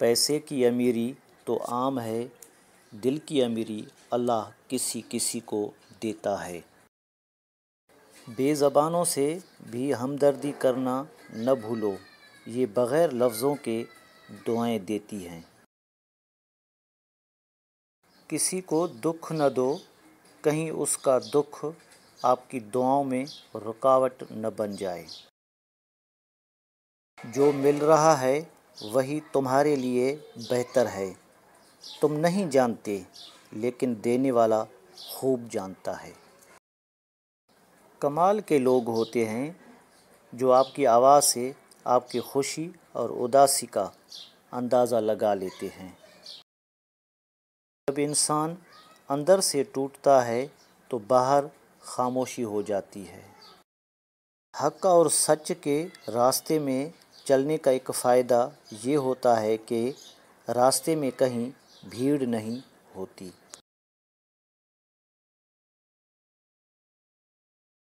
پیسے کی امیری تو عام ہے، دل کی امیری اللہ کسی کسی کو دیتا ہے۔ بے زبانوں سے بھی ہمدردی کرنا نہ بھولو، یہ بغیر لفظوں کے دعائیں دیتی ہیں۔ کسی کو دکھ نہ دو، کہیں اس کا دکھ آپ کی دعاؤں میں رکاوٹ نہ بن جائے۔ جو مل رہا ہے وہی تمہارے لیے بہتر ہے، تم نہیں جانتے لیکن دینے والا خوب جانتا ہے۔ کمال کے لوگ ہوتے ہیں جو آپ کی آواز سے آپ کی خوشی اور اداسی کا اندازہ لگا لیتے ہیں۔ جب انسان اندر سے ٹوٹتا ہے تو باہر خاموشی ہو جاتی ہے۔ حق اور سچ کے راستے میں چلنے کا ایک فائدہ یہ ہوتا ہے کہ راستے میں کہیں بھیڑ نہیں ہوتی۔